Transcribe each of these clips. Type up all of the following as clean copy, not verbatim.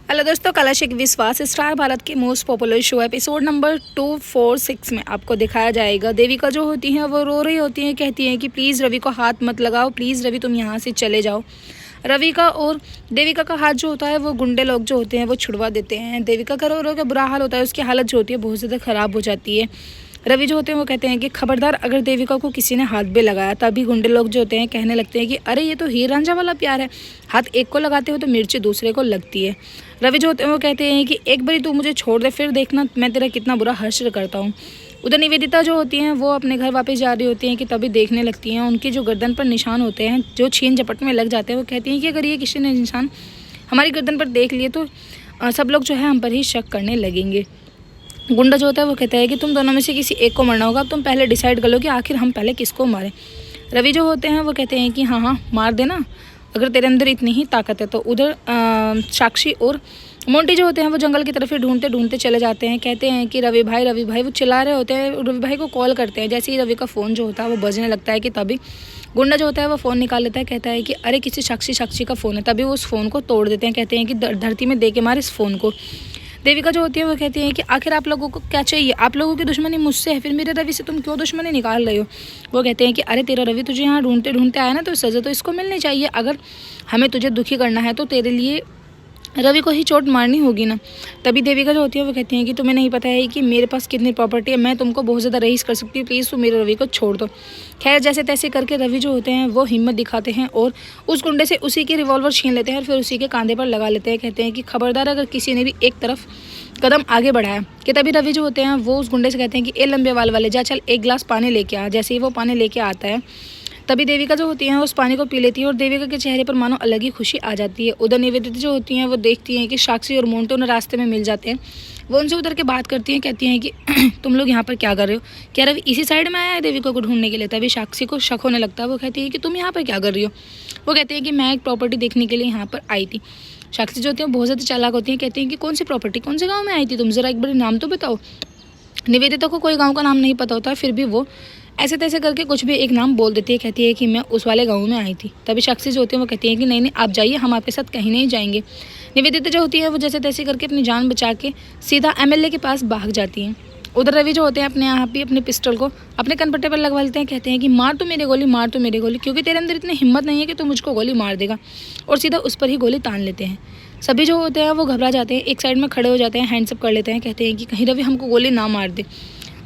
Hello दोस्तों, कलश एक विश्वास स्टार भारत के most popular show episode number 246 में आपको दिखाया जाएगा। देविका जो होती हैं वो रो रही होती हैं, कहती हैं कि प्लीज़ रवि को हाथ मत लगाओ, प्लीज़ रवि तुम यहाँ से चले जाओ। रवि का और देविका का हाथ जो होता है वो गुंडे लोग जो होते हैं वो छुड़वा देते हैं। देविका का रो रो के बुरा हाल होता है, उसकी हालत जो होती है बहुत ज़्यादा ख़राब हो जाती है। रवि जो होते हैं वो कहते हैं कि खबरदार अगर देविका को किसी ने हाथ भी लगाया। तभी गुंडे लोग जो होते हैं कहने लगते हैं कि अरे ये तो हीर रांझा वाला प्यार है, हाथ एक को लगाते हो तो मिर्ची दूसरे को लगती है। रवि जो होते हैं वो कहते हैं कि एक बारी तू मुझे छोड़ दे, फिर देखना मैं तेरा कितना बुरा हश्र करता हूँ। उधर निवेदिता जो होती हैं वो अपने घर वापस जा रही होती हैं कि तभी देखने लगती हैं उनकी जो गर्दन पर निशान होते हैं जो छीन झपट में लग जाते हैं। वो कहती हैं कि अगर ये किसी ने निशान हमारी गर्दन पर देख लिए तो सब लोग जो है हम पर ही शक करने लगेंगे। गुंडा जो होता है वो कहता है कि तुम दोनों में से किसी एक को मरना होगा, अब तुम पहले डिसाइड कर लो कि आखिर हम पहले किसको मारें। रवि जो होते हैं वो कहते हैं कि हाँ हाँ मार देना, अगर तेरे अंदर इतनी ही ताकत है तो। उधर साक्षी और मोंटी जो होते हैं वो जंगल की तरफ ही ढूंढते ढूंढते चले जाते हैं। कहते हैं कि रवि भाई वो चिल्ला रहे होते हैं, रवि भाई को कॉल करते हैं। जैसे ही रवि का फ़ोन जो होता है वो बजने लगता है कि तभी गुंडा जो होता है वो फ़ोन निकाल लेता है, कहता है कि अरे किसी साक्षी का फ़ोन है। तभी वो उस फ़ोन को तोड़ देते हैं, कहते हैं कि धरती में दे के मार इस फ़ोन को। देविका जो होती है वो कहती है कि आखिर आप लोगों को क्या चाहिए, आप लोगों की दुश्मनी मुझसे है, फिर मेरे रवि से तुम क्यों दुश्मनी निकाल रहे हो। वो कहते हैं कि अरे तेरा रवि तुझे यहाँ ढूंढते ढूंढते आया ना, तो सज़ा तो इसको मिलनी चाहिए। अगर हमें तुझे दुखी करना है तो तेरे लिए रवि को ही चोट मारनी होगी ना। तभी देविका जो होती है वो कहती हैं कि तुम्हें नहीं पता है कि मेरे पास कितनी प्रॉपर्टी है, मैं तुमको बहुत ज़्यादा रईस कर सकती हूँ, प्लीज़ तुम मेरे रवि को छोड़ दो। खैर जैसे तैसे करके रवि जो होते हैं वो हिम्मत दिखाते हैं और उस गुंडे से उसी की रिवॉल्वर छीन लेते हैं और फिर उसी के कंधे पर लगा लेते हैं। कहते हैं कि खबरदार अगर किसी ने भी एक तरफ कदम आगे बढ़ाया। कि तभी रवि जो होते हैं वो उस गुंडे से कहते हैं कि ए लंबे वाल वाले जा चल एक गिलास पानी लेके आ। जैसे ही वो पानी लेके आता है तभी देविका जो होती है उस पानी को पी लेती है और देविका के चेहरे पर मानो अलग ही खुशी आ जाती है। उधर निवेदिता जो होती हैं वो देखती हैं कि साक्षी और मोंटे उन्हें रास्ते में मिल जाते हैं। वो उनसे उधर के बात करती हैं, कहती हैं कि तुम लोग यहाँ पर क्या कर रहे हो, क्या रवि इसी साइड में आया है देविका को ढूंढने के लिए। तभी साक्षी को शक होने लगता है, वो कहती है कि तुम यहाँ पर क्या कर रही हो। वो कहते हैं कि मैं एक प्रॉपर्टी देखने के लिए यहाँ पर आई थी। साक्षी जो होती है बहुत ज़्यादा चालाक होती हैं, कहती हैं कि कौन सी प्रॉपर्टी, कौन से गाँव में आई थी तुम, ज़रा एक बार नाम तो बताओ। निवेदिता को कोई गांव का नाम नहीं पता होता, फिर भी वो ऐसे तैसे करके कुछ भी एक नाम बोल देती है। कहती है कि मैं उस वाले गांव में आई थी। तभी साक्षी जो होती है वो कहती है कि नहीं आप जाइए, हम आपके साथ कहीं नहीं जाएंगे। निवेदिता जो होती है वो जैसे तैसे करके अपनी जान बचा के सीधा एमएलए के पास भाग जाती हैं। उधर रवि जो होते हैं अपने आप ही अपने पिस्टल को अपने कनपट्टे पर लगवा लेते हैं। कहते हैं कि मार तो मेरी गोली, मार तो मेरी गोली, क्योंकि तेरे अंदर इतनी हिम्मत नहीं है कि तू मुझको गोली मार देगा। और सीधा उस पर ही गोली तान लेते हैं। सभी जो होते हैं वो घबरा जाते हैं, एक साइड में खड़े हो जाते हैं, हैंड्सअप कर लेते हैं। कहते हैं कि कहीं रवि हमको गोली ना मार दे।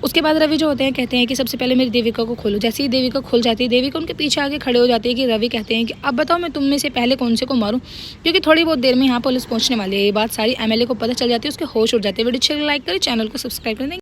उसके बाद रवि जो होते हैं कहते हैं कि सबसे पहले मेरी देविका को खोलो। जैसे ही देविका खुल जाती है, देविका उनके पीछे आगे खड़े हो जाते हैं। कि रवि कहते हैं कि अब बताओ मैं तुम में से पहले कौन से को मारूं, क्योंकि थोड़ी बहुत देर में यहाँ पुलिस पहुंचने वाली है। ये बात सारी एमएलए को पता चल जाती है, उसके होश उड़ जाते हैं। वीडियो अच्छी लाइक करें, चैनल को सब्सक्राइब करें।